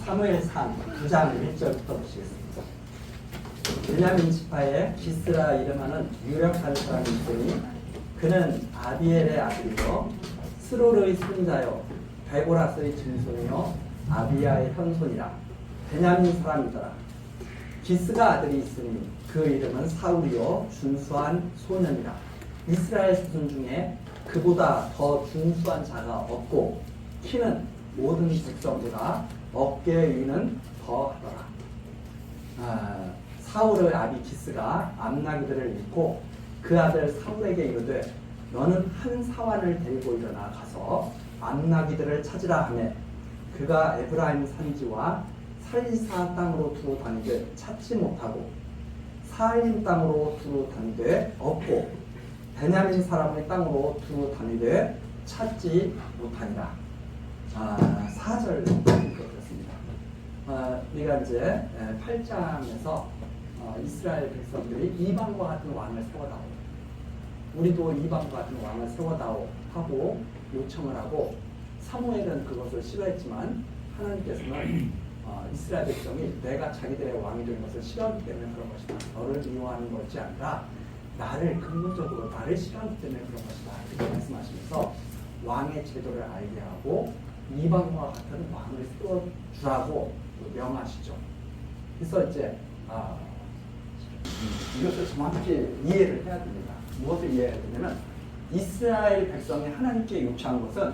사무엘상 9장 1절부터 보시겠습니다. 베냐민 지파의 기스라 이름하는 유력한 사람이 있으니 그는 아비엘의 아들이요 스롤의 손자요 베고라스의 증손이요 아비야의 현손이라. 베냐민 사람이더라. 기스가 아들이 있으니 그 이름은 사울이요 준수한 소년이라. 이스라엘 자손 중에 그보다 더 준수한 자가 없고 키는 모든 백성보다 어깨 위는 더하더라. 사울의 아비 기스가 암나기들을 잃고 그 아들 사울에게 이르되 너는 한 사환을 데리고 일어나 가서 암나기들을 찾으라 하매 그가 에브라임 산지와 살리사 땅으로 두루 다니되 찾지 못하고 사알림 땅으로 두루 다니되 없고 베냐민 사람의 땅으로 두루 다니되 찾지 못하니라. 4절 읽었습니다. 우리가 이제 8장에서 이스라엘 백성들이 이방과 같은 왕을 세워다오, 우리도 이방과 같은 왕을 세워다오 하고 요청을 하고, 사무엘은 그것을 싫어했지만 하나님께서는 이스라엘 백성이 내가 자기들의 왕이 되는 것을 싫어하기 때문에 그런 것이다, 너를 미워하는 것이 아니라 나를 근본적으로 나를 싫어하기 때문에 그런 것이다 이렇게 말씀하시면서 왕의 제도를 알게 하고 이방과 같은 왕을 세워주라고 명하시죠. 그래서 이제 이것을 정확히 이해를 해야 됩니다. 무엇을 이해해야 되냐면 이스라엘 백성이 하나님께 요청한 것은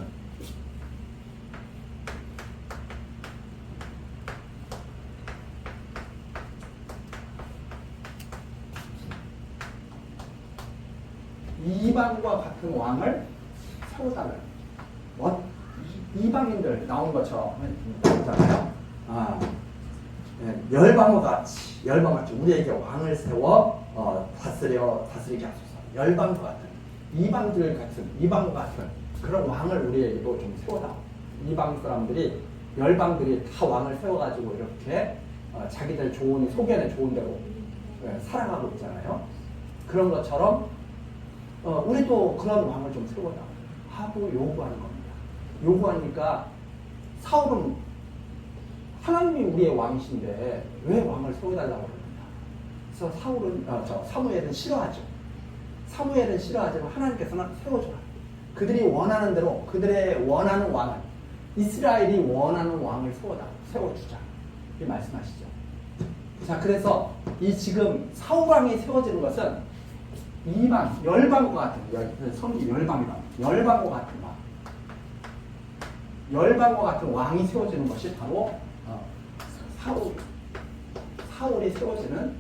이방과 같은 왕을 세우자는 이방인들 나온 것처럼 나오잖아요. 열방과 같이 우리에게 왕을 세워 다스리게 하소서. 열방과 같은 이방과 같은 그런 왕을 우리에게도 좀 세워다. 이방 사람들이 열방들이 다 왕을 세워가지고 이렇게 자기들 속에는 좋은 대로 살아가고 있잖아요. 그런 것처럼 우리도 그런 왕을 좀 세워다 하고 요구하는 겁니다. 요구하니까 사울은 하나님이 우리의 왕이신데 왜 왕을 세워달라고 그럽니다. 그래서 사무엘은 싫어하죠. 사무엘은 싫어하지만 하나님께서는 세워줘라. 그들이 원하는 대로 그들의 원하는 왕을, 이스라엘이 원하는 왕을 세워주자 이렇게 말씀하시죠. 자, 그래서 이 지금 사울왕이 세워지는 것은 이방, 열방과 같은, 성기 열방이다. 열방과 같은 왕. 열방과 같은 왕이 세워지는 것이 바로 사울이 세워지는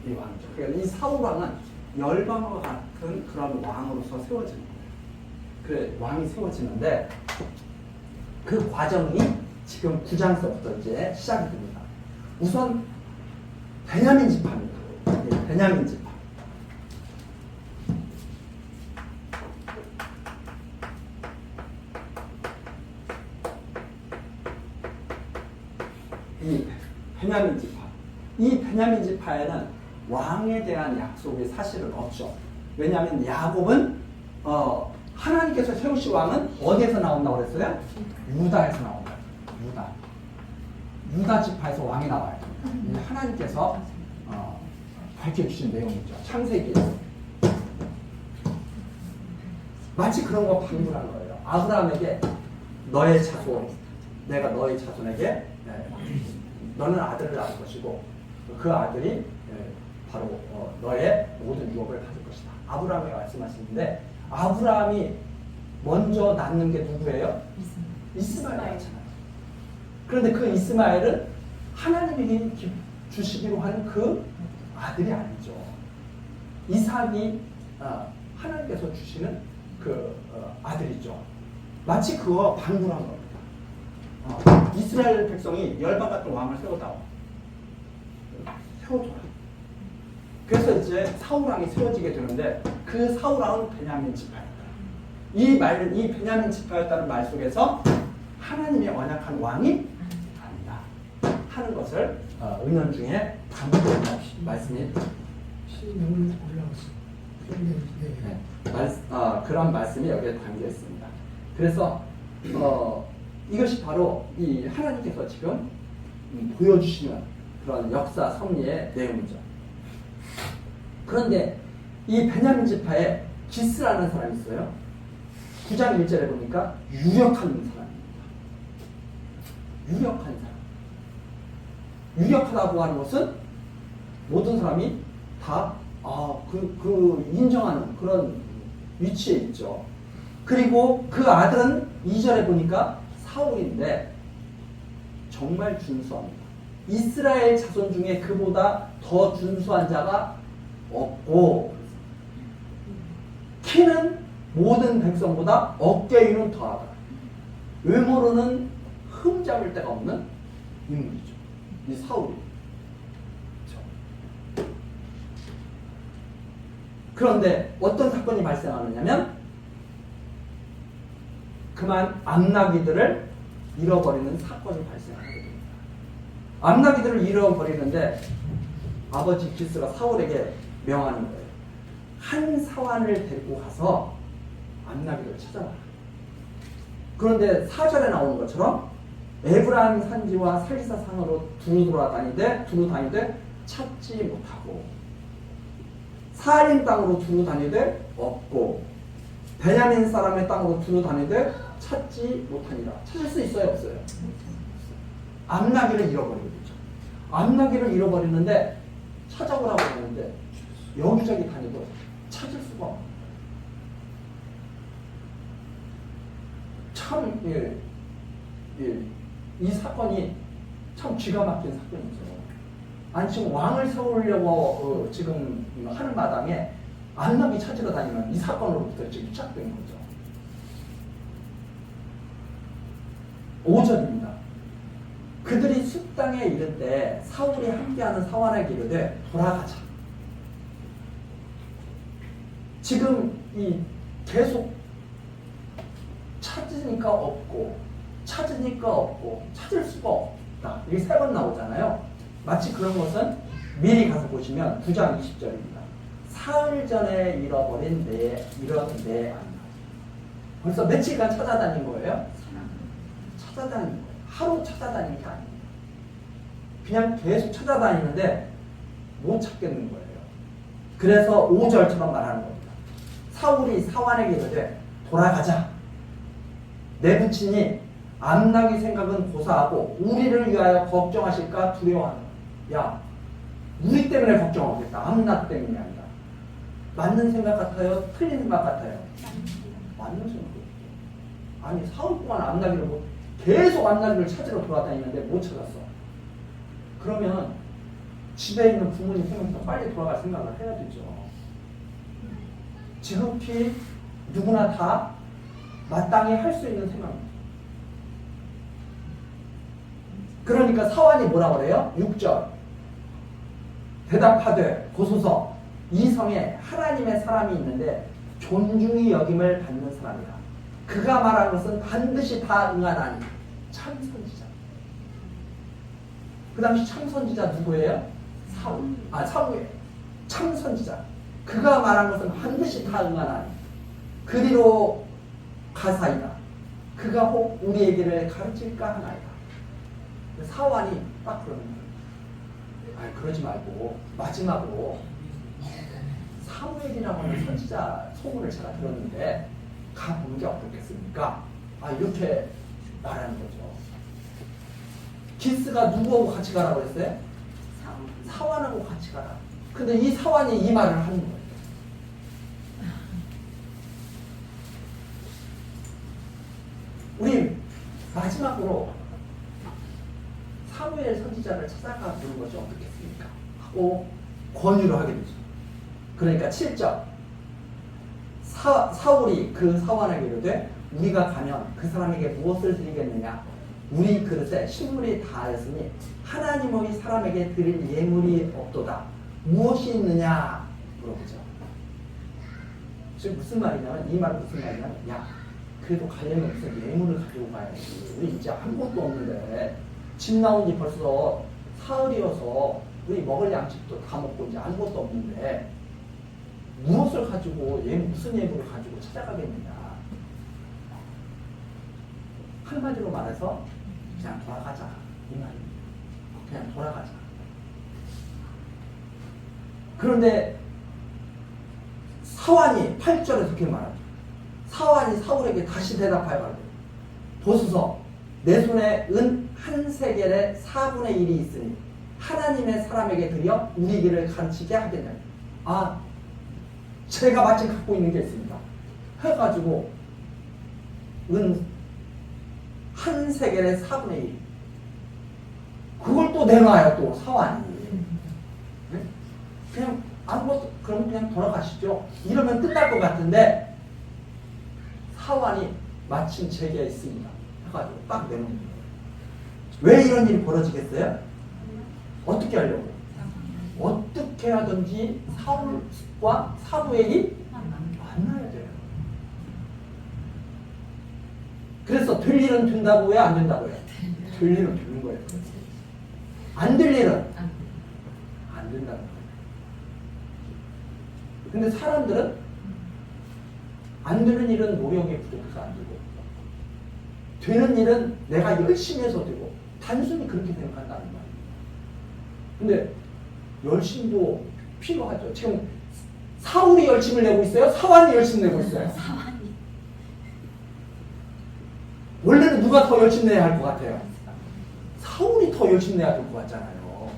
이 왕이죠. 그러니까 이 사울왕은 열방과 같은 그런 왕으로서 세워지는 거예요. 그 왕이 세워지는데 그 과정이 지금 9장서부터 이제 시작이 됩니다. 우선 베냐민 지파입니다. 베냐민 지파. 이 베냐민 지파에는 왕에 대한 약속이 사실은 없죠. 왜냐하면 야곱은 하나님께서 세우신 왕은 어디에서 나온다고 그랬어요? 유다에서 나온다. 유다 지파에서 왕이 나와요. 하나님께서 밝혀주신 내용이죠. 창세기에서. 마치 그런 거 방문한 거예요. 아브라함에게 내가 너의 자손에게 너는 아들을 낳을 것이고 그 아들이 바로 너의 모든 유업을 받을 것이다. 아브라함이 말씀하시는데 아브라함이 먼저 낳는 게 누구예요? 이스마엘이잖아요. 그런데 그 이스마엘은 하나님이 주시기로 하는 그 아들이 아니죠. 이삭이 하나님께서 주시는 그 아들이죠. 마치 그거 방문한 겁니다. 이스라엘 백성이 열방 같은 왕을 세워줘라. 그래서 이제 사울왕이 세워지게 되는데 그 사울왕은 베냐민 지파였다. 이 베냐민 지파였다는 말 속에서 하나님의 언약한 왕이 아니다 하는 것을 은연중에 담고 있는 말씀이 그런 말씀이 여기에 담겨 있습니다. 그래서 이것이 바로 이 하나님께서 지금 보여주시는 그런 역사 섭리의 내용이죠. 그런데 이 베냐민 지파에 기스라는 사람이 있어요. 9장 1절에 보니까 유력한 사람입니다. 유력한 사람. 유력하다고 하는 것은 모든 사람이 다 인정하는 그런 위치에 있죠. 그리고 그 아들은 2절에 보니까 사울인데 정말 준수합니다. 이스라엘 자손 중에 그보다 더 준수한 자가 없고 키는 모든 백성보다 어깨 위는 더하다. 외모로는 흠잡을 데가 없는 인물이죠. 이 사울이. 그렇죠. 그런데 어떤 사건이 발생하느냐면 그만 암나기들을 잃어버리는 사건이 발생하게 됩니다. 암나기들을 잃어버리는데 아버지 기스가 사울에게 명하는 거예요. 한 사환을 데리고 가서 암나기를 찾아라. 그런데 4절에 나오는 것처럼 에브라임 산지와 살리사 산으로 두루 다니되 찾지 못하고 사할림 땅으로 두루 다니되 없고 베냐민 사람의 땅으로 두루 다니되 찾지 못하니라. 찾을 수 있어요, 없어요? 암나기를 잃어버리게 되죠. 암나기를 잃어버리는데 찾아보라고 하는데 여기저기 다니도 찾을 수가 없어요. 참, 이 사건이 참 기가 막힌 사건이죠. 아니, 지금 왕을 세우려고 지금 하는 마당에 암나기 찾으러 다니면 이 사건으로부터 지금 시작된 거죠. 5절입니다. 그들이 숲 땅에 이를 때 사울이 함께하는 사환에게 이르되 돌아가자. 지금 이 계속 찾으니까 없고 찾을 수가 없다. 이게 3번 나오잖아요. 마치 그런 것은 미리 가서 보시면 9장 20절입니다. 사흘 전에 잃어버린 내 안나. 벌써 며칠간 찾아다닌 거예요? 찾아다닌 거예요. 하루 찾아다닌 게 아니에요. 그냥 계속 찾아다니는데 못 찾겠는 거예요. 그래서 5절처럼 말하는 겁니다. 사울이 사환에게 이르되 돌아가자. 내 부친이 암나기 생각은 고사하고 우리를 위하여 걱정하실까 두려워한다. 야, 우리 때문에 걱정하겠다. 암나 때문이 아니라. 맞는 생각 같아요? 틀린 생각 같아요? 맞는 생각이에요. 아니, 사흘 동안 암나기를 계속 암나기를 찾으러 돌아다니는데 못 찾았어. 그러면 집에 있는 부모님 생각보다 빨리 돌아갈 생각을 해야 되죠. 지극히 누구나 다 마땅히 할 수 있는 생각입니다. 그러니까 사환이 뭐라 그래요? 6절 대답하되 보소서 이 성에 하나님의 사람이 있는데 존중이 여김을 받는 사람이라. 그가 말한 것은 반드시 다 응하나니 참선지자. 그 당시 참선지자 누구예요? 사울이에요. 참선지자. 그가 말한 것은 반드시 다 응하나니 그리로 가사이다. 그가 혹 우리에게를 가르칠까 하나이다. 사환이 딱 그러는 거예요. 그러지 말고 마지막으로 사무엘이라고 하는 선지자 소문을 제가 들었는데 가보는 게 어떻겠습니까? 이렇게 말하는 거죠. 기스가 누구하고 같이 가라고 했어요? 사환하고 같이 가라. 근데 이 사환이 이 말을 하는 거예요. 우리 마지막으로 사무엘 선지자를 찾아가 보는 것이 어떻겠습니까? 하고 권유를 하게 되죠. 그러니까 7절 사울이 그 사환에게 이르되 우리가 가면 그 사람에게 무엇을 드리겠느냐? 우리 그릇에 식물이 다하였으니 하나님의 사람에게 드릴 예물이 없도다. 무엇이 있느냐? 물어보죠. 지금 무슨 말이냐면 이 말은 무슨 말이냐면 야 그래도 가려면 무슨 예물을 가지고 가야지. 우리 이제 아무것도 없는데 집 나온 지 벌써 사흘이어서 우리 먹을 양식도 다 먹고 이제 아무것도 없는데 무엇을 가지고 무슨 예물을 가지고 찾아가겠느냐. 한마디로 말해서 그냥 돌아가자 이 말입니다. 그냥 돌아가자. 그런데 사환이 8절에서 그렇게 말하죠. 사환이 사울에게 다시 대답하여 가되 보소서 내 손에 은 한 세겔의 4분의 1이 있으니 하나님의 사람에게 드려 우리 길을 가르치게 하겠냐. 아, 제가 마침 갖고 있는 게 있습니다. 해가지고 은 한 세겔의 4분의 1 그걸 또 내놔요. 또 사환이. 네? 그냥 아무것도 그럼 그냥 돌아가시죠. 이러면 끝날 것 같은데 사환이 마침 제게 있습니다. 해가지고 딱 내놓는 거예요. 왜 이런 일이 벌어지겠어요? 어떻게 하려고? 어떻게 하든지 사울과 사무엘이 만나야 돼요. 그래서 될 일은 된다고 해요? 안 된다고 해요? 될 일은 되는 거예요. 안 될 일은 안 된다는 거예요. 근데 사람들은 안 되는 일은 노력이 부족해서 안 되고 되는 일은 내가 열심히 해서 되고 단순히 그렇게 생각한다는 말이에요. 근데 열심도 필요하죠. 지금 사울이 열심을 내고 있어요? 사환이 열심 내고 있어요? 사환이. 원래는 누가 더 열심히 내야 할 것 같아요? 사울이 더 열심히 내야 될 것 같잖아요.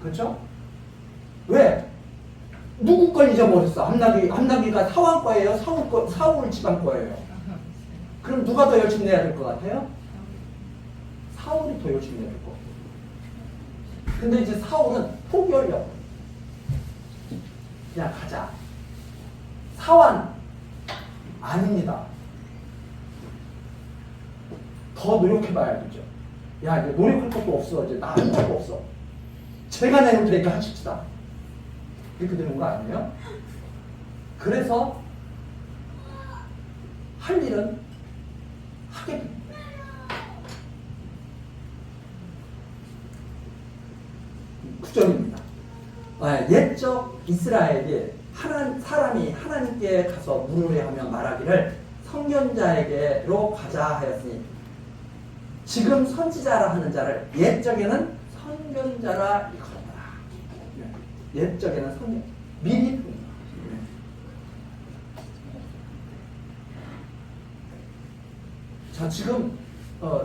그렇죠? 왜? 누구 걸 잊어버렸어? 암나기가 사환 거예요? 사울 집안 거예요? 그럼 누가 더 열심히 내야 될 것 같아요? 사울이 더 열심히 내야 될 것 같아요. 근데 이제 사울은 포기하려고. 그냥 가자. 사환 아닙니다. 더 노력해봐야 되죠. 야, 이제 노력할 것도 없어. 이제 나 할 것도 없어. 제가 내놓을 테니까 하십시다. 이렇게 되는 거 아니에요? 그래서 할 일은 하게 됩니다. 구절입니다. 옛적 이스라엘이 사람이 하나님께 가서 물으려 하며 말하기를 선견자에게로 가자 하였으니 지금 선지자라 하는 자를 옛적에는 선견자라 일컬었더라. 옛적에는 선견 미리 봅니다. 자, 지금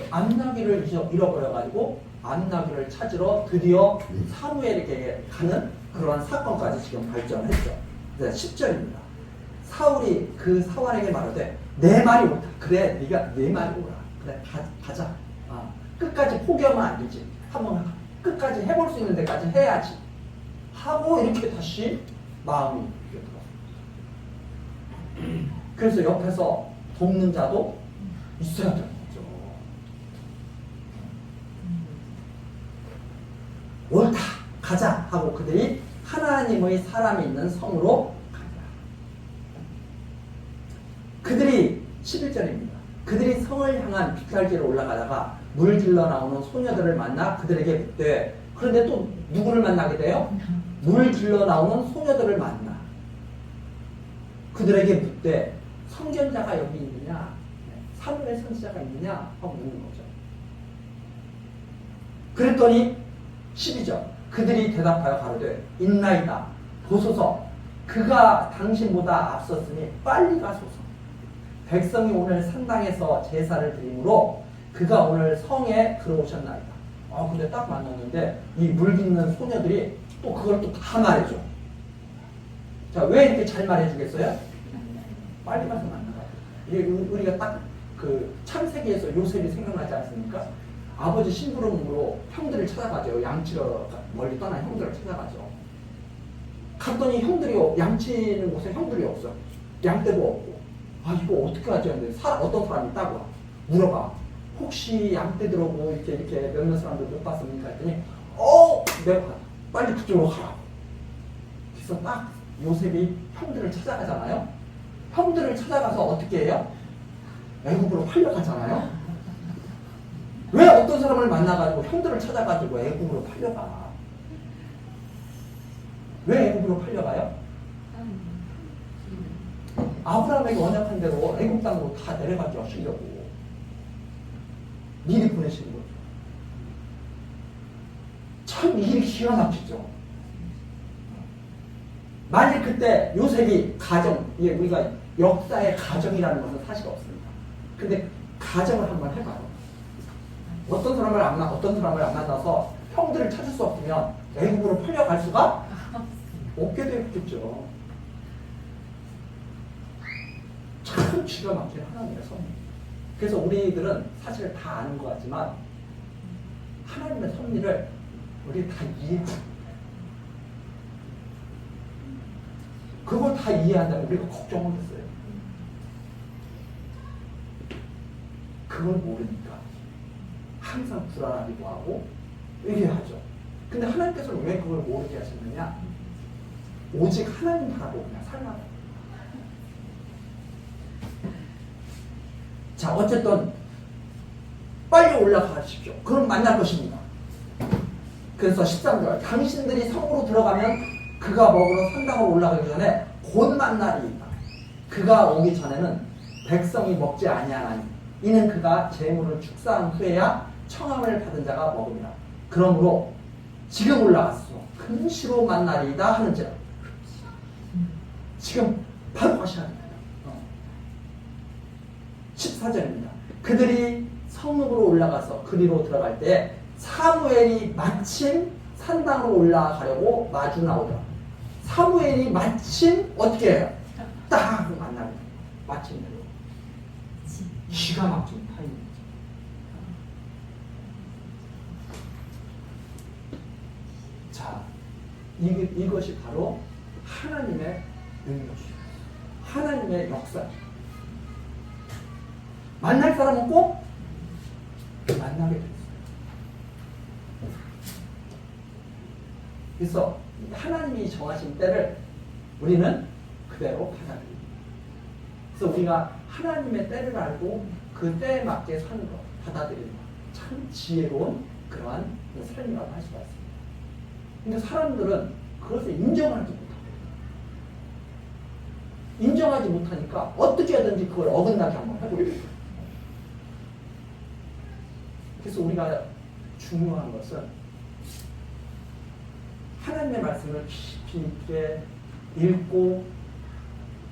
암나기를 잃어버려가지고 암나기를 찾으러 드디어 사무엘에게 가는 그러한 사건까지 지금 발전했죠. 10절입니다. 사울이 그 사환에게 말하되 내 말이 옳다. 그래, 네가 내 말이 옳아. 그래, 가자. 끝까지 포기하면 안 되지. 한번 끝까지 해볼 수 있는 데까지 해야지. 하고 이렇게 다시 마음이 들어갔습니다. 그래서 옆에서 돕는 자도 있어야 되는 거죠. 옳다, 가자 하고 그들이 하나님의 사람이 있는 성으로 갑니다. 그들이 11절입니다. 그들이 성을 향한 빗갈길로 올라가다가 물 길러 나오는 소녀들을 만나 그들에게 묻되, 그런데 또 누구를 만나게 돼요? 물 길러 나오는 소녀들을 만나 그들에게 묻되 선견자가 여기 있느냐, 사무엘 선지자가 있느냐 하고 묻는 거죠. 그랬더니 12절 그들이 대답하여 가로되 있나이다. 보소서 그가 당신보다 앞섰으니 빨리 가소서. 백성이 오늘 산당에서 제사를 드리므로 그가 오늘 성에 들어오셨나이다. 근데 딱 만났는데 이 물 깃는 소녀들이 또 그걸 또 다 말해줘. 자, 왜 이렇게 잘 말해주겠어요? 빨리 가서 만나라. 이게 우리가 딱 그 창세기에서 요셉이 생각나지 않습니까? 아버지 심부름으로 형들을 찾아가죠. 양치러 멀리 떠난 형들을 찾아가죠. 갔더니 형들이 양치는 곳에 형들이 없어. 양떼도 없고. 이거 어떻게 하지? 하는데 어떤 사람이 있다고 물어봐. 혹시 양떼 들어오고 이렇게 몇몇 사람들 못 봤습니까? 했더니 내가 빨리 그쪽으로 가라고. 그래서 딱 요셉이 형들을 찾아가잖아요. 형들을 찾아가서 어떻게 해요? 애국으로 팔려가잖아요. 왜 어떤 사람을 만나가지고 형들을 찾아가지고 애국으로 팔려가? 왜 애국으로 팔려가요? 아브라함에게 언약한 대로 애국 땅으로 다 내려가게 하시려고. 미리 보내시는 거죠. 참 일이 기가 막히죠. 만일 그때 요셉이 가정, 우리가 역사의 가정이라는 것은 사실 없습니다. 근데 가정을 한번 해봐요. 어떤 사람을 안 만나서 형들을 찾을 수 없으면 애국으로 풀려갈 수가 없게 되었겠죠. 참 기가 막힌 하나님의 섭리. 그래서 우리들은 사실 다 아는 것 같지만 하나님의 섭리를 우리 다 이해해요. 그걸 다 이해한다면 우리가 걱정을 했어요. 그걸 모르니까 항상 불안하기도 하고 의뢰하죠. 근데 하나님께서는 왜 그걸 모르게 하시느냐? 오직 하나님 바라보고 그냥 살만. 자, 어쨌든 빨리 올라가십시오. 그럼 만날 것입니다. 그래서 13절 당신들이 성으로 들어가면 그가 먹으러 산당으로 올라가기 전에 곧 만나리이다. 그가 오기 전에는 백성이 먹지 아니하나니 이는 그가 재물을 축사한 후에야 청함을 받은 자가 먹음이라. 그러므로 지금 올라갔어 근시로 만나리이다 하는지라. 지금 바로 가셔야 됩니다. 14절입니다. 그들이 성읍으로 올라가서 그리로 들어갈 때 사무엘이 마침 산당으로 올라가려고 마주 나오더라. 사무엘이 마침 어떻게 해요? 딱 만나요. 마침 기가 막힌 타이밍이죠. 자, 이것이 바로 하나님의 능력이죠. 하나님의 역사죠. 만날 사람은 꼭 만나게 됐어요. 그래서 하나님이 정하신 때를 우리는 그대로 받아들입니다. 그래서 우리가 하나님의 때를 알고 그 때에 맞게 사는 것, 받아들이는 것, 참 지혜로운 그러한 삶이라고 할 수가 있습니다. 근데 사람들은 그것을 인정하지 못합니다. 인정하지 못하니까 어떻게 하든지 그걸 어긋나게 한번 해보려고. 그래서 우리가 중요한 것은 하나님의 말씀을 깊이 있게 읽고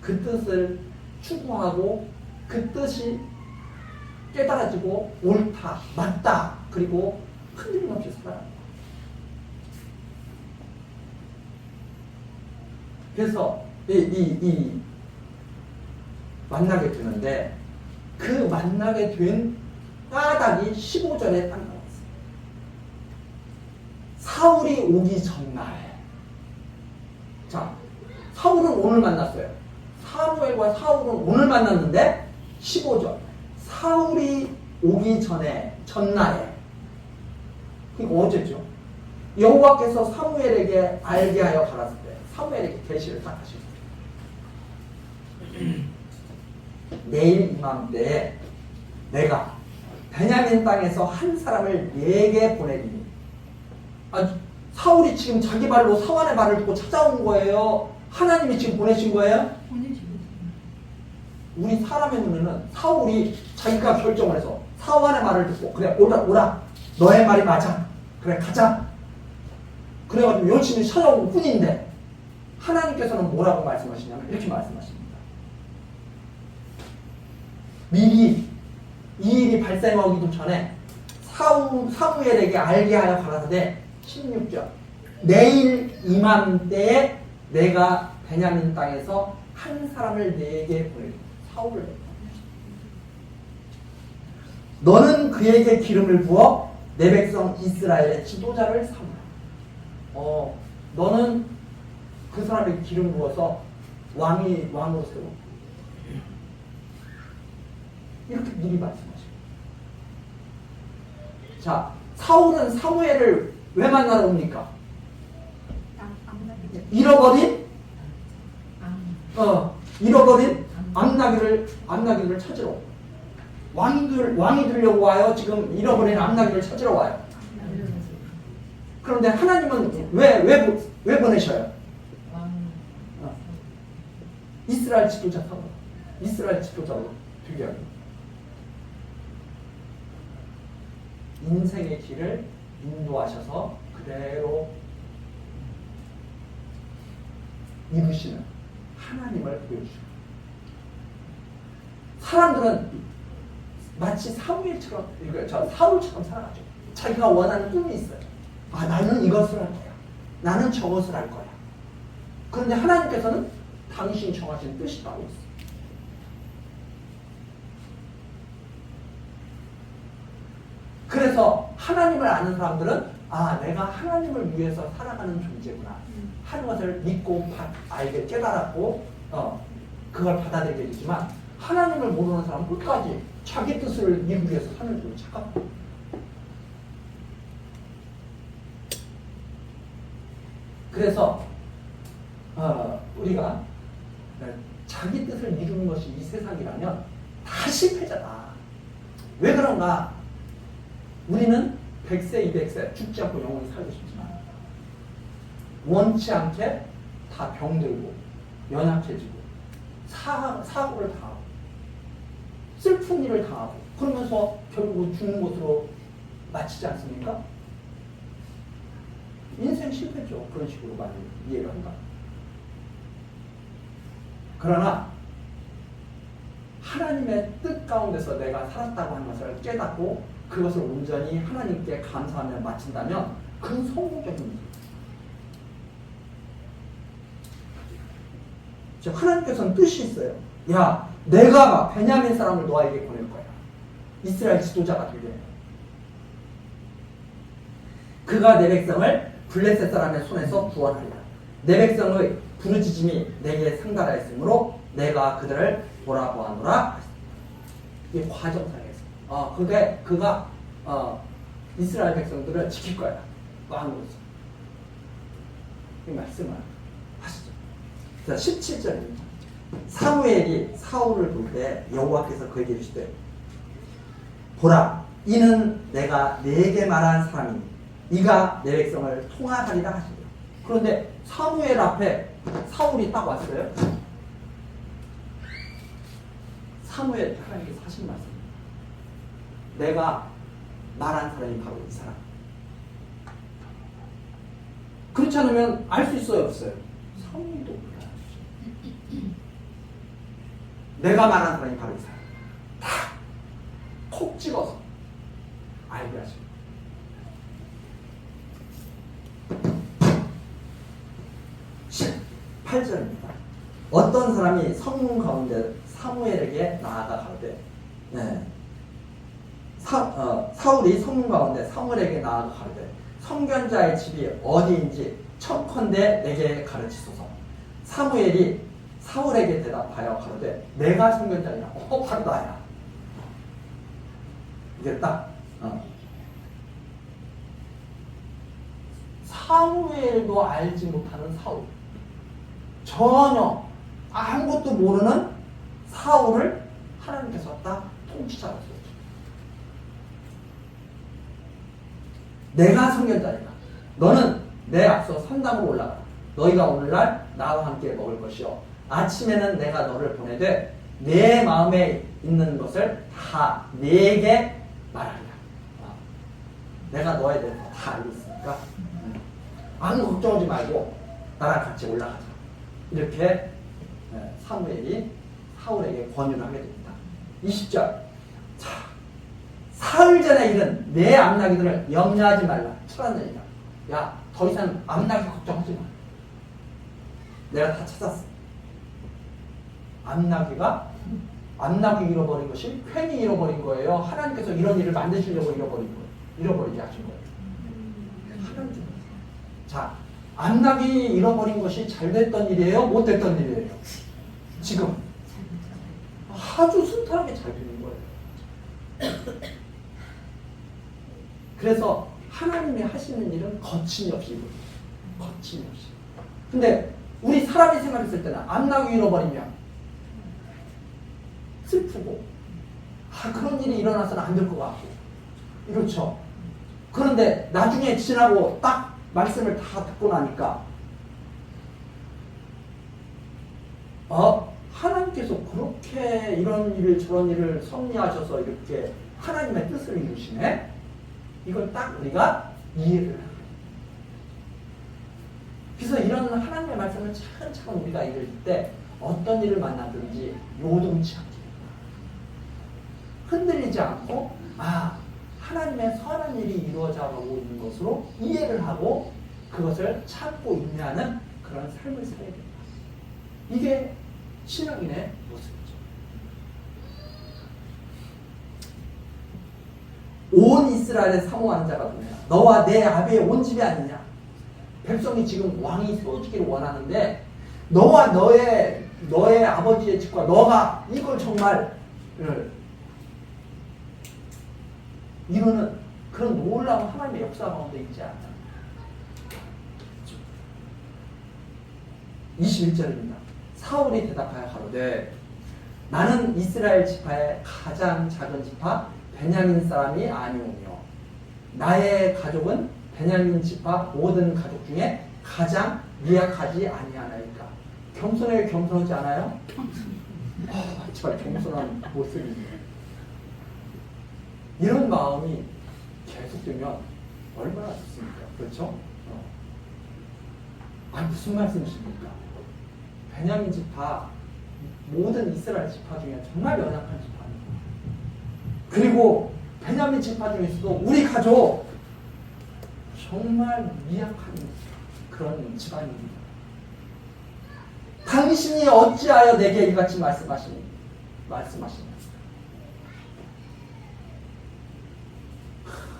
그 뜻을 추구하고 그 뜻이 깨달아지고 옳다, 맞다, 그리고 흔들림 없이 살아가는 거예요. 그래서 이 만나게 되는데 그 만나게 된 까닭이 15절에 딱 나왔어요. 사울이 오기 전날. 자, 사울은 오늘 만났어요. 사무엘과 사울은 오늘 만났는데 15절. 사울이 오기 전날에. 그러니까 어제죠. 여호와께서 사무엘에게 알게 하여 가라사대 때 사무엘에게 계시를 딱 하시고 내일 이맘때에 내가 베냐민 땅에서 한 사람을 내게 보내리니. 사울이 지금 자기 발로 사환의 발을 두고 찾아온 거예요? 하나님이 지금 보내신 거예요? 우리 사람의 눈에는 사울이 자기가 결정을 해서 사환의 말을 듣고 그래 오라 너의 말이 맞아 그래 가자 그래가지고 열심히 찾아온 뿐인데 하나님께서는 뭐라고 말씀하시냐면 이렇게 말씀하십니다. 미리 이 일이 발생하기도 전에 사무엘에게 알게 하여 가라사대 16절 내일 이맘때에 내가 베냐민 땅에서 한 사람을 내게 보내리니 사울을 너는 그에게 기름을 부어 내 백성 이스라엘의 지도자를 삼으라. 너는 그 사람에게 기름 부어서 왕으로 세워. 이렇게 미리 말씀하십니다. 자, 사울은 사무엘을 왜 만나러 옵니까? 잃어버린 암나귀를 찾으러. 왕이 되려고 와요. 지금 잃어버린 암나귀를 찾으러 와요. 그런데 하나님은 왜 보내셔요? 이스라엘 지도자 사로. 이스라엘 지도자로 되게 하고. 인생의 길을 인도하셔서 그대로 이루시는 하나님을 보여주셔요. 사람들은 마치 사울처럼 살아가죠. 자기가 원하는 꿈이 있어요. 아, 나는 이것을 할 거야. 나는 저것을 할 거야. 그런데 하나님께서는 당신이 정하신 뜻이 따로 있어요. 그래서 하나님을 아는 사람들은 아, 내가 하나님을 위해서 살아가는 존재구나 하는 것을 믿고 알게 깨달았고 그걸 받아들이게 되지만, 하나님을 모르는 사람은 끝까지 자기 뜻을 이루기 위해서 사는 줄 착각합니다. 그래서 우리가 자기 뜻을 이루는 것이 이 세상이라면 다 실패자다. 왜 그런가? 우리는 100세, 200세 죽지 않고 영원히 살고 싶지만 원치 않게 다 병들고 연약해지고 사고를 당하고 슬픈 일을 당하고 그러면서 결국 죽는 것으로 마치지 않습니까? 인생 실패죠. 그런 식으로 많이 이해를 한다. 그러나 하나님의 뜻 가운데서 내가 살았다고 하는 것을 깨닫고 그것을 온전히 하나님께 감사하며 마친다면 그건 성공적인 일이에요. 하나님께서는 뜻이 있어요. 야, 내가 베냐민 사람을 너에게 보낼 거야. 이스라엘 지도자가 되게. 그가 내 백성을 블레셋 사람의 손에서 구원하리라. 내 백성의 부르짖음이 내게 상달하였으므로 내가 그들을 돌아보아노라. 이게 과정상에서. 그가 이스라엘 백성들을 지킬 거야. 왕으로서. 이 말씀을 하시죠. 자, 17절입니다. 사무엘이 사울을 볼 때 여호와께서 그에게 이르시되 보라, 이는 내가 네게 말한 사람이니 이가 내 백성을 통하리라 하시더라. 그런데 사무엘 앞에 사울이 딱 왔어요. 사무엘 하나님께서 하신 말씀입니다. 내가 말한 사람이 바로 이 사람. 그렇지 않으면 알 수 있어요, 없어요? 사무엘도 몰라요. 내가 말한 사람이 바로 이 사람. 다 콕 찍어서 알게 하십니다. 18절입니다. 어떤 사람이 성문 가운데 사무엘에게 나아가 가로되, 사울이 성문 가운데 사무엘에게 나아가 가로되 성견자의 집이 어디인지 청컨대 내게 가르치소서. 사무엘이 사울에게 대답하여 가로되 내가 성견자니라. 바로 나야. 이게 딱 사무엘도 알지 못하는 사울, 전혀 아무것도 모르는 사울을 하나님께서 딱 통치자로 세웠죠. 내가 성견자니라. 너는 내 앞서 산당으로 올라가라. 너희가 오늘날 나와 함께 먹을 것이요 아침에는 내가 너를 보내되 내 마음에 있는 것을 다 네게 말하리라. 내가 너에 대해서 다 알고 있으니까 아무 걱정하지 말고 나랑 같이 올라가자. 이렇게 사무엘이 사울에게 권유를 하게 됩니다. 20절. 자, 사흘 전에 일은 내 암나기들을 염려하지 말라. 찾았느니라. 야, 더 이상 암나기 걱정하지 마. 내가 다 찾았어. 암나기 잃어버린 것이 괜히 잃어버린 거예요. 하나님께서 이런 일을 만드시려고 잃어버리게 하신 거예요. 하나님. 자, 암나기 잃어버린 것이 잘 됐던 일이에요? 못 됐던 일이에요? 지금 아주 순탄하게 잘 되는 거예요. 그래서 하나님이 하시는 일은 거침이 없이 이루어져요. 거침이 없이. 근데 우리 사람이 생각했을 때는 암나기 잃어버리면 슬프고 그런 일이 일어나서는 안 될 것 같고 이렇죠. 그런데 나중에 지나고 딱 말씀을 다 듣고 나니까 하나님께서 그렇게 이런 일을 저런 일을 섭리하셔서 이렇게 하나님의 뜻을 이루시네. 이걸 딱 우리가 이해를 해야 돼요. 그래서 이런 하나님의 말씀을 차근차근 우리가 읽을 때 어떤 일을 만나든지 요동치 않게 흔들리지 않고 하나님의 선한 일이 이루어져 가고 있는 것으로 이해를 하고 그것을 찾고 인내하는 그런 삶을 살아야 된다. 이게 신앙인의 모습이죠. 온 이스라엘의 사모하는 자가 누구냐? 너와 내 아비의 온 집이 아니냐? 백성이 지금 왕이 세워지기를 원하는데 너와 너의 아버지의 집과 너가 이걸 정말 이루는 그런 놀라운 하나님의 역사 가운데 있지 않나. 21절입니다. 사울이 대답하여 가로되 나는 이스라엘 지파의 가장 작은 지파 베냐민 사람이 아니오며 나의 가족은 베냐민 지파 모든 가족 중에 가장 미약하지 아니하나이까. 겸손해 겸손하지 않아요? 저 겸손한 모습이네요. 이런 마음이 계속되면 얼마나 좋습니까? 그렇죠? 무슨 말씀이십니까? 베냐민 지파 모든 이스라엘 지파 중에 정말 연약한 지파입니다. 그리고 베냐민 지파 중에서도 우리 가족 정말 미약한 그런 집안입니다. 당신이 어찌하여 내게 이같이 말씀하시니?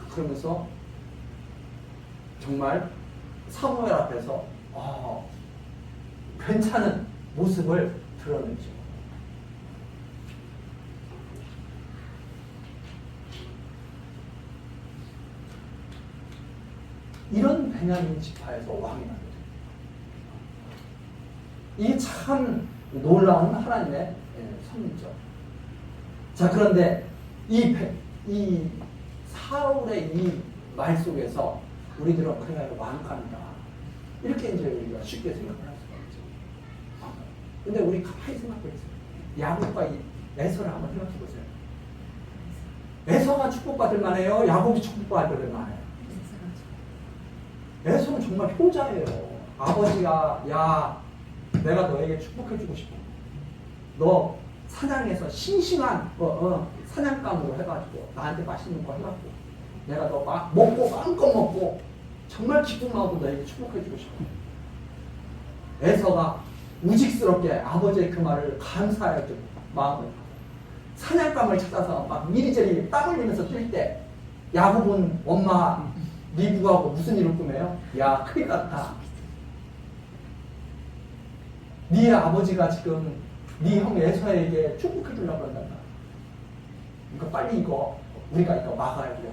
그러면서 정말 사무엘 앞에서 괜찮은 모습을 드러내죠. 이런 베냐민 지파에서 왕이 나게 됩니다. 이게 참 놀라운 하나님의 섭리죠. 자, 그런데 이 사울의 이 말 속에서 우리들은 그래야 완강이다. 이렇게 이제 우리가 쉽게 생각을 할 수가 있죠. 근데 우리 가만히 생각해 보세요. 야곱과 에서를 한번 생각해 보세요. 에서가 축복받을 만해요? 야곱이 축복받을 만해요? 에서는 정말 효자예요. 아버지가 내가 너에게 축복해주고 싶어. 너 사냥해서 싱싱한 사냥감으로 해가지고 나한테 맛있는 거 해갖고 내가 너 막 먹고 마음껏 먹고 정말 기쁜 마음으로 너에게 축복해주고 싶어. 에서가 우직스럽게 아버지의 그 말을 감사하게 마음을 사냥감을 찾아서 막 이리저리 땀 흘리면서 뛸 때 야곱은 엄마 리브하고 무슨 일을 꾸며요? 야, 큰일 났다. 네 아버지가 지금 네 형 에서에게 축복해 주려고 한단다. 그러니까 빨리 우리가 이거 막아야 돼.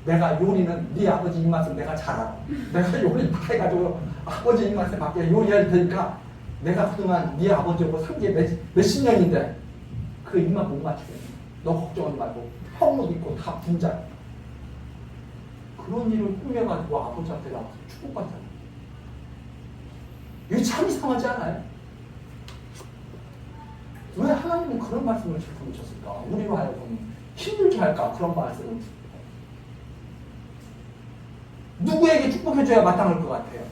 내가 요리는 네 아버지 입맛은 내가 잘 알아. 내가 요리 다 해가지고 아버지 입맛에 맞게 요리할 테니까 내가 그동안 네 아버지하고 산 게 몇십 년인데 그 입맛 못 맞추겠네. 너 걱정하지 말고 형옷 입고 다 분자. 그런 일을 꾸며가지고 아버지한테 나와서 축복받잖아. 이게 참 이상하지 않아요? 왜 하나님은 그런 말씀을 주셨을까? 우리로 하여금 힘들게 할까? 그런 말씀을. 누구에게 축복해줘야 마땅할 것 같아요?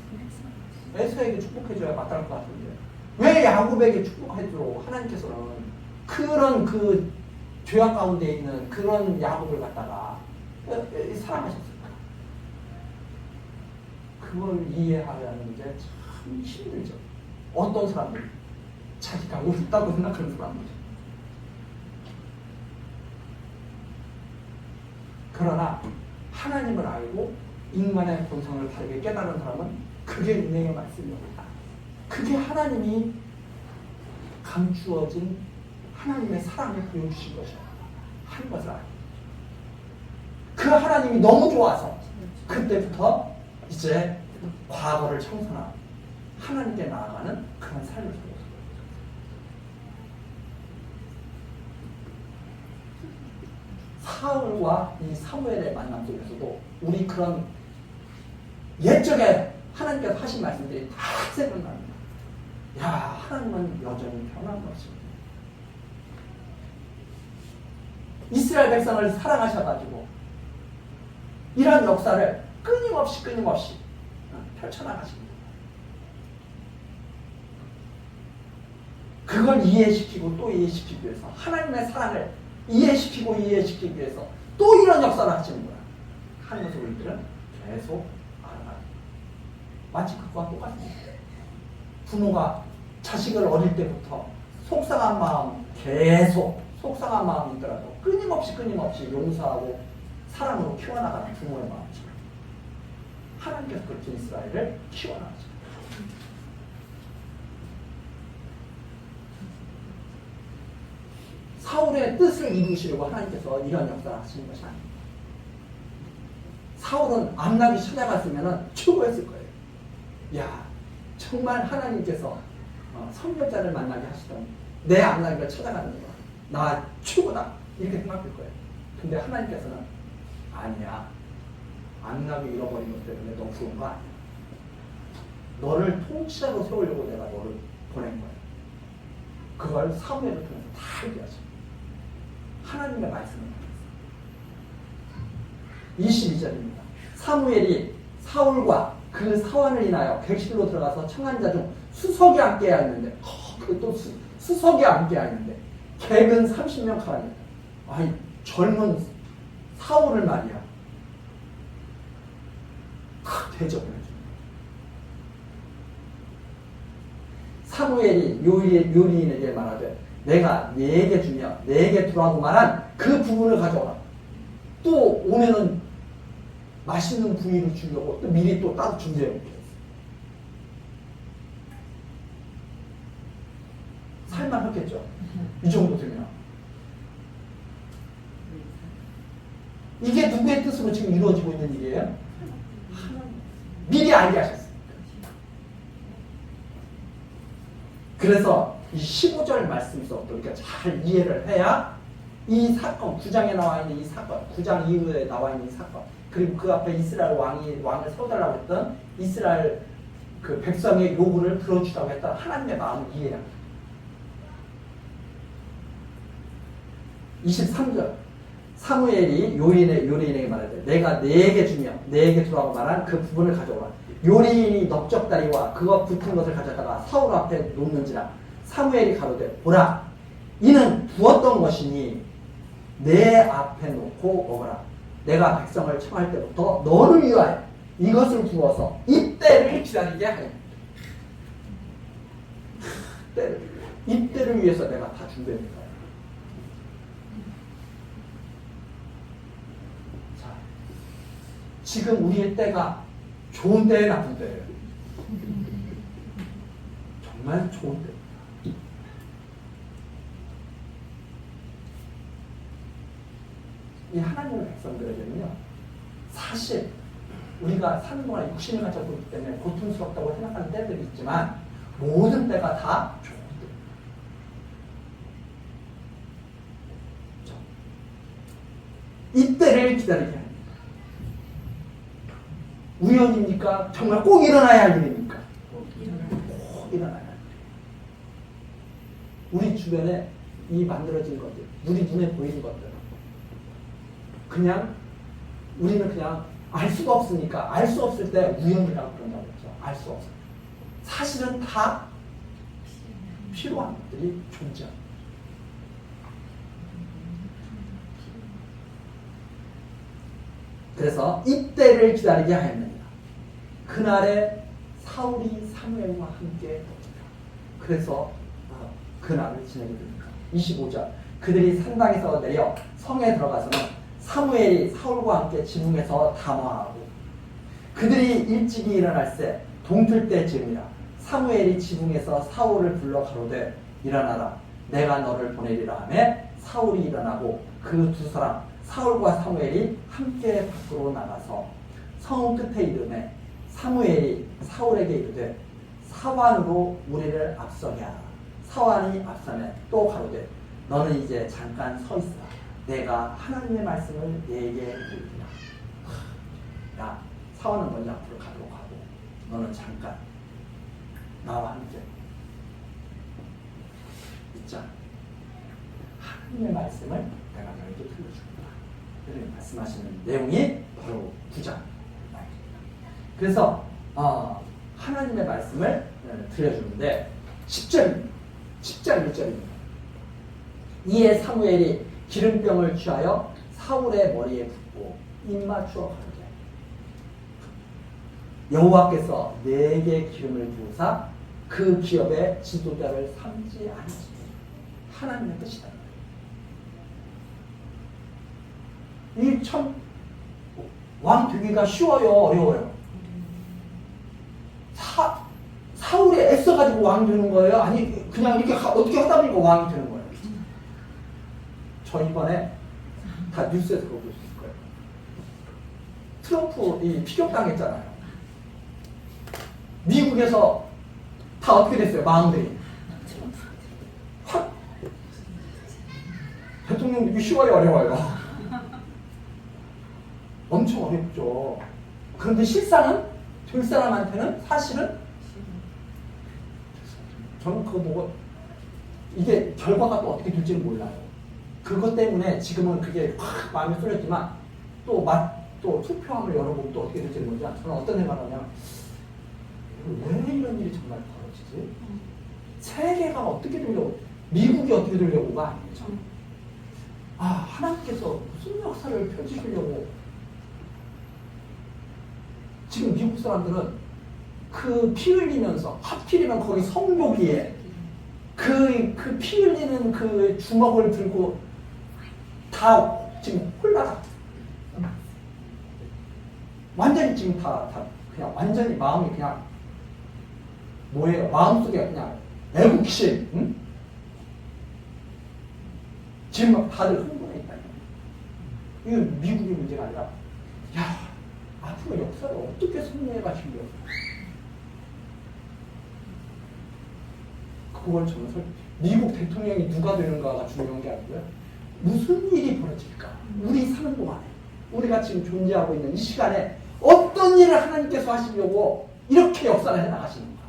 에서에게 축복해줘야 마땅할 것 같은데 왜 야곱에게 축복해줘? 하나님께서는 그런 그 죄악 가운데 있는 그런 야곱을 갖다가 사랑하셨을까? 그걸 이해하려는 게 참 힘들죠. 어떤 사람들 자기가 옳다고 생각하는 사람들. 그러나 하나님을 알고 인간의 본성을 다르게 깨달은 사람은 그게 은혜의 말씀입니다. 그게 하나님이 감추어진 하나님의 사랑을 보여주신 것이다 하는 것을 알고 그 하나님이 너무 좋아서 그때부터 이제 과거를 청산하고 하나님께 나아가는 그런 삶을 살고 있습니다. 사울과 이 사무엘의 만남 속에서도 우리 그런 옛적에 하나님께서 하신 말씀들이 다 생각납니다. 야, 하나님은 여전히 변함없습니다. 이스라엘 백성을 사랑하셔가지고 이런 역사를 끊임없이 펼쳐나가십니다. 그걸 이해시키고 또 이해시키기 위해서 하나님의 사랑을 이해시키기 위해서 또 이런 역사를 하시는 거야. 하는 것을 우리들은 계속 알아가요. 마치 그것과 똑같습니다. 부모가 자식을 어릴 때부터 속상한 마음이 있더라도 끊임없이 용서하고 사랑으로 키워나가는 부모의 마음이죠. 하나님께서 그렇게 이스라엘을 키워나가죠. 사울의 뜻을 이루시려고 하나님께서 이런 역사를 하시는 것이 아닙니다. 사울은 암낙이 찾아갔으면 최고였을 거예요. 야, 정말 하나님께서 선교자를 만나게 하시던 내 암낙이가 찾아가는 거야. 나 최고다. 이렇게 생각할 거예요. 근데 하나님께서는 아니야. 암낙이 잃어버린 것 때문에 너 부른 거 아니야. 너를 통치자로 세우려고 내가 너를 보낸 거야. 그걸 사무엘을 통해서 다 얘기하죠. 하나님의 말씀을 통해서. 22절입니다. 사무엘이 사울과 그 사환을 인하여 객실로 들어가서 청한자 중 수석이 앉게 하였는데 그것도 수석이 앉게 하였는데 객은 30명 가라니까. 아니 젊은 사울을 말이야 다 대접을 해줍니다. 사무엘이 요리인에게 말하되 내가 네게 주며 네게 두라고 말한 그 부분을 가져오라. 또 오면은 맛있는 부위를 주려고 또 미리 또 따로 준비해 놓게 했어요. 살만하겠죠. 이 정도 되면. 이게 누구의 뜻으로 지금 이루어지고 있는 일이에요? 미리 알게 하셨어요. 그래서 이 15절 말씀에서 우리가 잘 이해를 해야 이 사건, 9장에 나와 있는 이 사건, 9장 이후에 나와 있는 이 사건, 그리고 그 앞에 이스라엘 왕을 세워달라고 했던 이스라엘 그 백성의 요구를 들어주라고 했던 하나님의 마음을 이해해야 합니다. 23절 사무엘이 요리인에게 말하되 내가 네게 주며 네게 주라고 말한 그 부분을 가져오라. 요리인이 넓적다리와 그거 붙은 것을 가져다가 사울 앞에 놓는지라. 사무엘이 가로되 보라 이는 부었던 것이니 내 앞에 놓고 먹어라. 내가 백성을 청할 때부터 너를 위하여 이것을 부어서 이때를 기다리게 하였다. 이때를 위해서 내가 다 준비했는 거야. 자, 지금 우리의 때가 좋은 때에 나쁜 때예요. 정말 좋은 때. 이 하나님의 백성들에게는요, 사실 우리가 사는 동안 육신을 가졌기 때문에 고통스럽다고 생각하는 때들이 있지만 모든 때가 다 좋은 때. 이때를 기다리게 합니다. 우연입니까? 정말 꼭 일어나야 할 일입니까? 꼭 일어나야 할 일. 우리 주변에 이 만들어진 것들, 우리 눈에 보이는 것들, 그냥 우리는 그냥 알 수가 없으니까 알 수 없을 때 우연이라고 그런다고 했죠. 알 수 없어요. 사실은 다 필요한 것들이 존재합니다. 그래서 이때를 기다리게 하였느니라. 그날에 사울이 사무엘과 함께 그래서 그날을 지내게 됩니다. 25절 그들이 산당에서 내려 성에 들어가서는 사무엘이 사울과 함께 지붕에서 담화하고 그들이 일찍이 일어날새 동틀 때 즈음이라. 사무엘이 지붕에서 사울을 불러 가로되 일어나라 내가 너를 보내리라 하며 사울이 일어나고 그 두 사람 사울과 사무엘이 함께 밖으로 나가서 성 끝에 이르매 사무엘이 사울에게 이르되 사환으로 우리를 앞서게 하라. 사환이 앞서매 또 가로되 너는 이제 잠깐 서 있으라. 내가 하나님의 말씀을 내게 이르리라. 야, 사원은 먼저 앞으로 가도록 하고 너는 잠깐 나와 함께 있자. 하나님의 말씀을 내가 너에게 들려주겠다. 이렇게 말씀하시는 내용이 바로 9장. 그래서 하나님의 말씀을 들려주는데 10절 1절입니다. 이에 사무엘이 기름병을 취하여 사울의 머리에 붓고 입맞추어 가로되 여호와께서 내게 기름을 부으사 그 기업의 지도자를 삼지 않으시니 하나님의 뜻이다. 이 참 왕 되기가 쉬워요, 어려워요? 사울이 애써가지고 왕 되는 거예요? 아니 그냥 이렇게 어떻게 하다 보니까 왕이 되는 거예요? 저 이번에 다 뉴스에서 그거 볼 수 있을 거예요. 트럼프 이 피격당했잖아요. 미국에서 다 어떻게 됐어요? 마음들이 확 대통령 되기 쉬워요, 어려워요? 엄청 어렵죠. 그런데 실상은 될 사람한테는 사실은 저는 그거 보고 이게 결과가 또 어떻게 될지는 몰라요. 그것 때문에 지금은 그게 확 마음에 쏠렸지만 또 투표함을 열어보면 또 어떻게 될지는 모르지만 저는 어떤 생각을 하냐면 왜 이런 일이 정말 벌어지지? 세계가 어떻게 되려고 미국이 어떻게 되려고가 아니에요. 저는. 하나님께서 무슨 역사를 펼치시려고 지금 미국 사람들은 그 피 흘리면서 하필이면 거기 성묘기에 그 피 흘리는 그 주먹을 들고 다 지금 홀라가 완전히 지금 다 그냥 완전히 마음이 그냥 뭐예요? 마음속에 그냥 애국심, 응? 지금 막 다들 흥분해 있다. 이거 미국의 문제가 아니라 야 앞으로 역사를 어떻게 승리해 가시려고 그걸 저는 미국 대통령이 누가 되는가가 중요한 게 아니고요. 무슨 일이 벌어질까? 우리 사는 동안에 우리가 지금 존재하고 있는 이 시간에 어떤 일을 하나님께서 하시려고 이렇게 역사를 해나가시는가?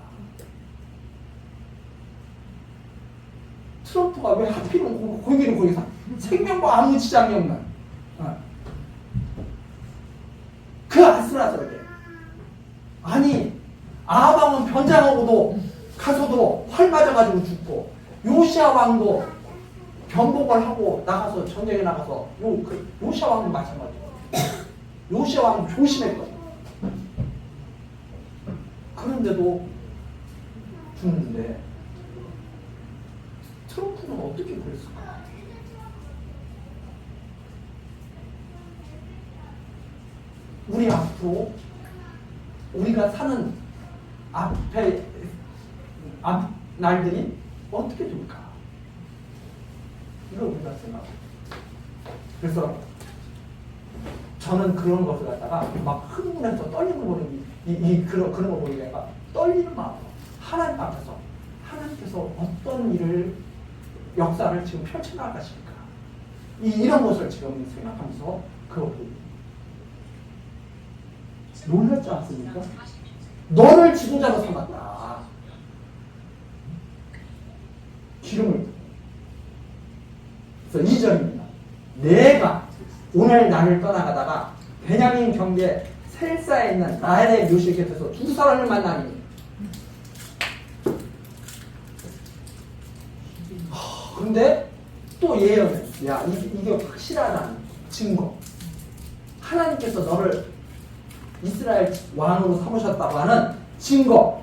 트럼프가 왜 하필이면 거기는 거기서 생명과 아무 지장이 없는 그 아슬아슬하게 아니 아방은 변장하고도 가서도 활 맞아가지고 죽고 요시아 왕도 변복을 하고 나가서 전쟁에 나가서 요시아 왕도 마찬가지고 요시아 왕도 조심했거든요. 그런데도 죽는데 트럼프는 어떻게 그랬을까? 우리 앞으로 우리가 사는 앞 날들이 어떻게 될까? 이거 우리가 생각해요. 그래서 저는 그런 것을 갖다가 막 흥분해서 떨리는 거 보는 그런 거 보니까 떨리는 마음으로 하나님 앞에서 하나님께서 어떤 일을 역사를 지금 펼쳐나가실까? 이런 것을 지금 생각하면서 그거 놀랐지 않습니까? 너를 지도자로 삼았다. 기름을. 그래서 2절입니다. 내가 오늘 나를 떠나가다가 베냐민 경계 셀사에 있는 나엘의 묘실 곁에서 두 사람을 만나니 근데 또 예언을 이게 확실하다는 증거 하나님께서 너를 이스라엘 왕으로 삼으셨다고 하는 증거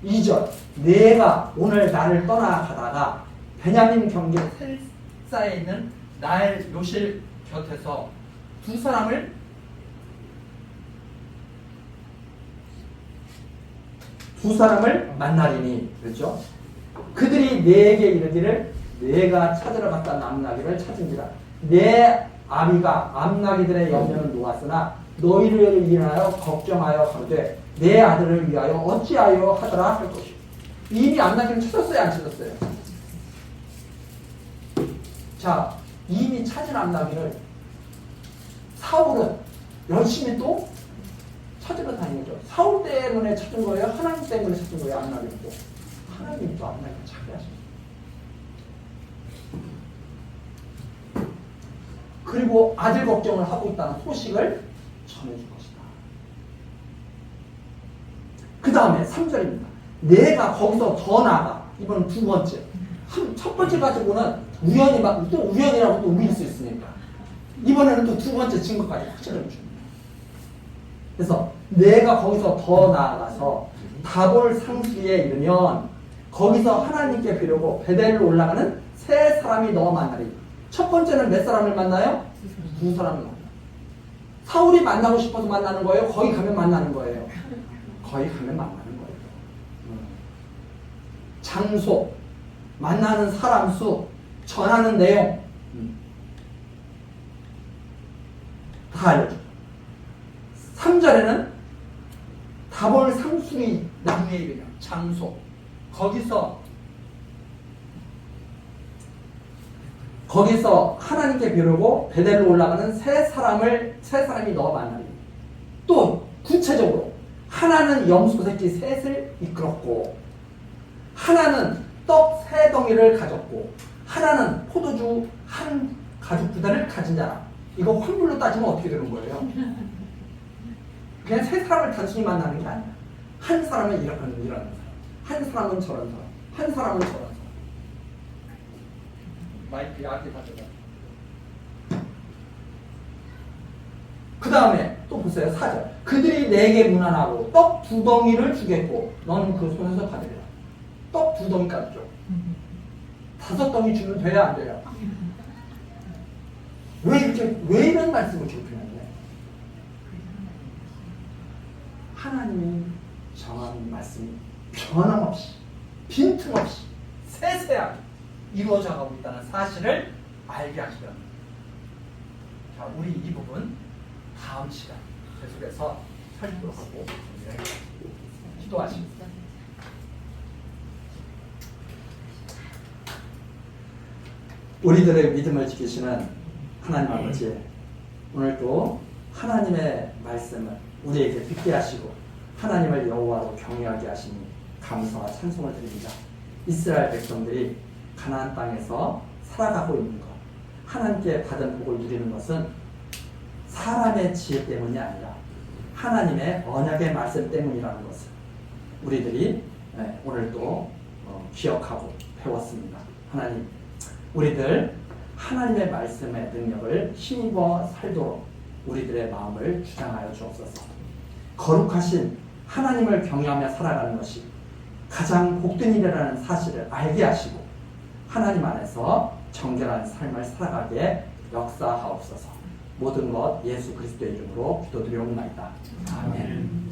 2절 내가 오늘 나를 떠나가다가 베냐민 경계 셀사에 있는 나엘 묘실 곁에서 두 사람을 만나리니 그렇죠? 그들이 내게 이르기를 내가 찾으러 갔던 암나기를 찾은지라 내 아비가 암나기들의 염려는 놓았으나 너희를 위하여 걱정하여 가로되 내 아들을 위하여 어찌하여 하더라 할 것이요. 이미 암나기를 찾았어요, 안 찾았어요? 자, 이미 찾은 암나기를 사울은 열심히 또 찾으러 다니죠. 사울 때문에 찾은 거예요? 하나님 때문에 찾은 거예요? 암나기를 또 하나님이 또 암나기를 찾게 하셨어요. 그리고 아들 걱정을 하고 있다는 소식을 전해줄 것이다. 그 다음에 3절입니다. 내가 거기서 더 나아가. 이번은 두 번째. 첫 번째 가지고는 또 우연이라고 또 우길 수 있으니까. 이번에는 또 두 번째 증거까지 확실하게 줍니다. 그래서 내가 거기서 더 나아가서 다볼 상수리에 이르면 거기서 하나님께 뵈려고 베델로 올라가는 세 사람이 너 만나리. 첫 번째는 몇 사람을 만나요? 두 사람을 만나요. 사울이 만나고 싶어서 만나는 거예요? 거기 가면 만나는 거예요? 거기 가면 만나는 거예요. 장소, 만나는 사람 수, 전하는 내용 다 알려줘요. 3절에는 다볼 상수리 나무에 이르면 장소, 거기서 하나님께 뵈려고 베델로 올라가는 세 사람이 너 만나리. 또 구체적으로 하나는 염소 새끼 셋을 이끌었고, 하나는 떡 세 덩이를 가졌고, 하나는 포도주 한 가죽 부대를 가진 자라. 이거 확률로 따지면 어떻게 되는 거예요? 그냥 세 사람을 단순히 만나는 게 아니야. 한 사람은 이런 사람, 한 사람은 저런 사람, 한 사람은 저런 사람. 마이크 얇게 가져가. 그 다음에 또 보세요. 4절. 그들이 내게 문안하고 떡 2덩이를 주겠고 너는 그 손에서 받으리라. 떡 2덩이까지 줘. 5덩이 주면 돼야 안 돼요? 왜 이런 말씀을 주시는데? 하나님이 정한 말씀이 변함없이, 빈틈없이, 세세하게 이루어져 가고 있다는 사실을 알게 하시려는. 자, 우리 이 부분 다음 시간 계속해서 살피도록 하고 기도하십니다. 우리들의 믿음을 지키시는 하나님 아버지, 오늘도 하나님의 말씀을 우리에게 듣게 하시고 하나님을 여호와로 경외하게 하시니 감사와 찬송을 드립니다. 이스라엘 백성들이 가나안 땅에서 살아가고 있는 것, 하나님께 받은 복을 누리는 것은 사람의 지혜 때문이 아니라 하나님의 언약의 말씀 때문이라는 것을 우리들이 오늘도 기억하고 배웠습니다. 하나님, 우리들 하나님의 말씀의 능력을 힘입어 살도록 우리들의 마음을 주장하여 주옵소서. 거룩하신 하나님을 경외하며 살아가는 것이 가장 복된 일이라는 사실을 알게 하시고 하나님 안에서 정결한 삶을 살아가게 역사하옵소서. 모든 것 예수 그리스도의 이름으로 기도드리옵나이다. 아멘.